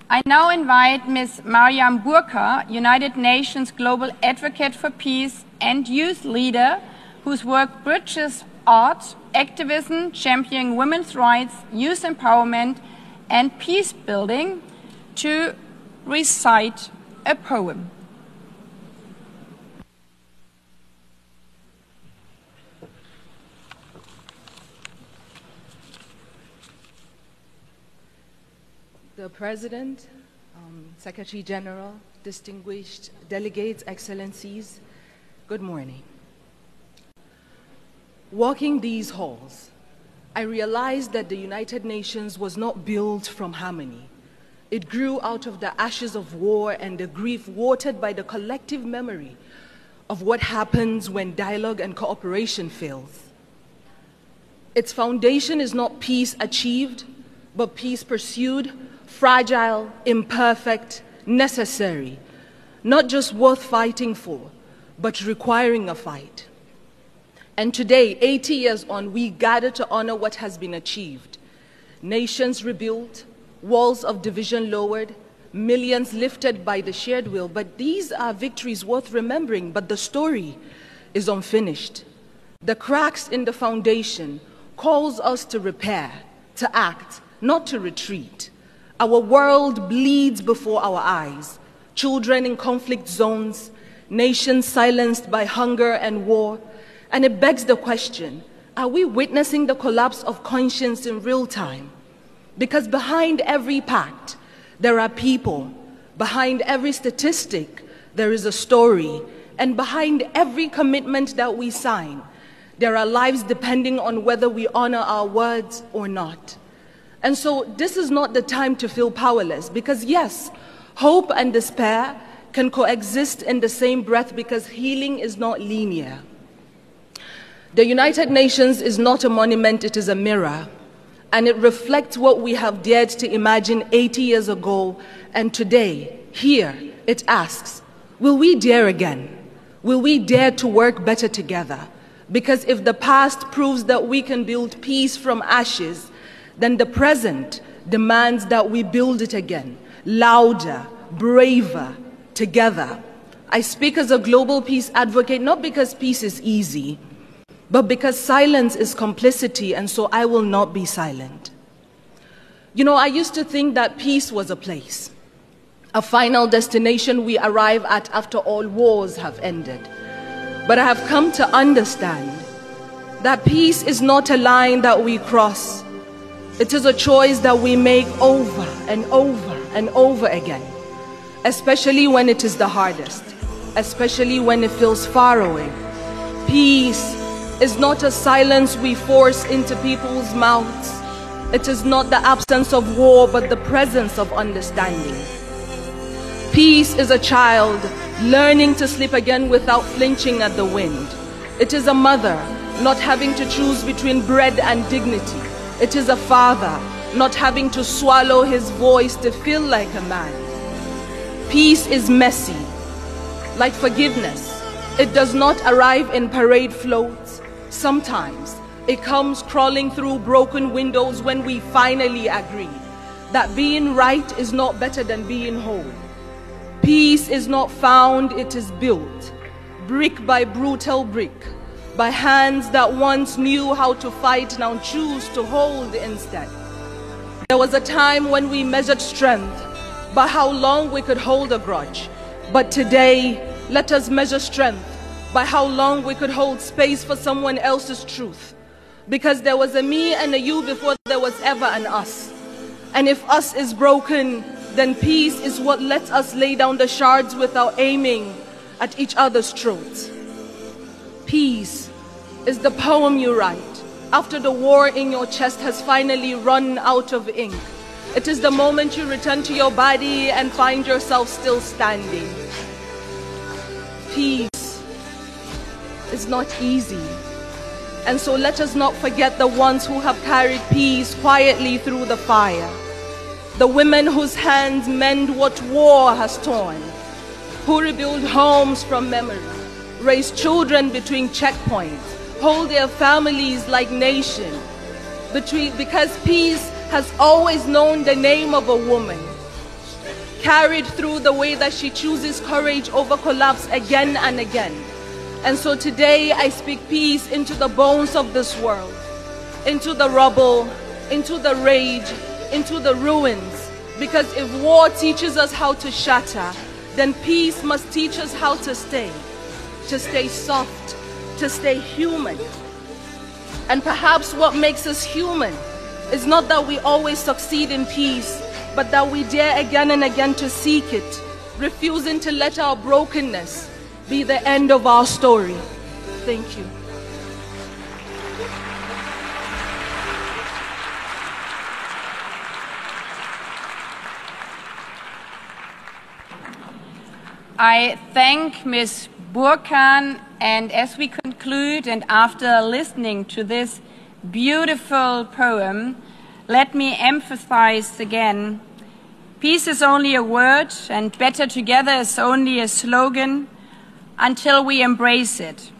I now invite Ms. Maryam Bukar, United Nations Global Advocate for Peace and Youth Leader, whose work bridges art, activism, championing women's rights, youth empowerment, and peace building, to recite a poem. The President, Secretary General, distinguished delegates, excellencies, good morning. Walking these halls, I realized that the United Nations was not built from harmony. It grew out of the ashes of war and the grief watered by the collective memory of what happens when dialogue and cooperation fails. Its foundation is not peace achieved, but peace pursued, fragile, imperfect, necessary, not just worth fighting for, but requiring a fight. And today, 80 years on, we gather to honor what has been achieved. Nations rebuilt, walls of division lowered, millions lifted by the shared will. But these are victories worth remembering, but the story is unfinished. The cracks in the foundation calls us to repair, to act, not to retreat. Our world bleeds before our eyes. Children in conflict zones, nations silenced by hunger and war. And it begs the question, are we witnessing the collapse of conscience in real time? Because behind every pact, there are people. Behind every statistic, there is a story. And behind every commitment that we sign, there are lives depending on whether we honor our words or not. And so this is not the time to feel powerless, because yes, hope and despair can coexist in the same breath, because healing is not linear. The United Nations is not a monument, it is a mirror. And it reflects what we have dared to imagine 80 years ago. And today, here, it asks, will we dare again? Will we dare to work better together? Because if the past proves that we can build peace from ashes, then the present demands that we build it again, louder, braver, together. I speak as a global peace advocate, not because peace is easy, but because silence is complicity, and so I will not be silent. You know, I used to think that peace was a place, a final destination we arrive at after all wars have ended. But I have come to understand that peace is not a line that we cross. It is a choice that we make over and over and over again, especially when it is the hardest, especially when it feels far away. Peace is not a silence we force into people's mouths. It is not the absence of war, but the presence of understanding. Peace is a child learning to sleep again without flinching at the wind. It is a mother not having to choose between bread and dignity. It is a father not having to swallow his voice to feel like a man. Peace is messy, like forgiveness. It does not arrive in parade floats. Sometimes it comes crawling through broken windows when we finally agree that being right is not better than being whole. Peace is not found, it is built, brick by brutal brick, by hands that once knew how to fight, now choose to hold instead. There was a time when we measured strength by how long we could hold a grudge. But today, let us measure strength by how long we could hold space for someone else's truth. Because there was a me and a you before there was ever an us. And if us is broken, then peace is what lets us lay down the shards without aiming at each other's throats. Peace is the poem you write after the war in your chest has finally run out of ink. It is the moment you return to your body and find yourself still standing. Peace is not easy. And so let us not forget the ones who have carried peace quietly through the fire. The women whose hands mend what war has torn, who rebuild homes from memory, raise children between checkpoints, hold their families like nation, because peace has always known the name of a woman. carried through the way that she chooses courage over collapse again and again. And so today I speak peace into the bones of this world, into the rubble, into the rage, into the ruins. Because if war teaches us how to shatter, then peace must teach us how to stay soft, to stay human. And perhaps what makes us human is not that we always succeed in peace, but that we dare again and again to seek it, refusing to let our brokenness be the end of our story. Thank you. I thank Ms. Bukar, and as we conclude and after listening to this beautiful poem, let me emphasize again, peace is only a word and better together is only a slogan until we embrace it.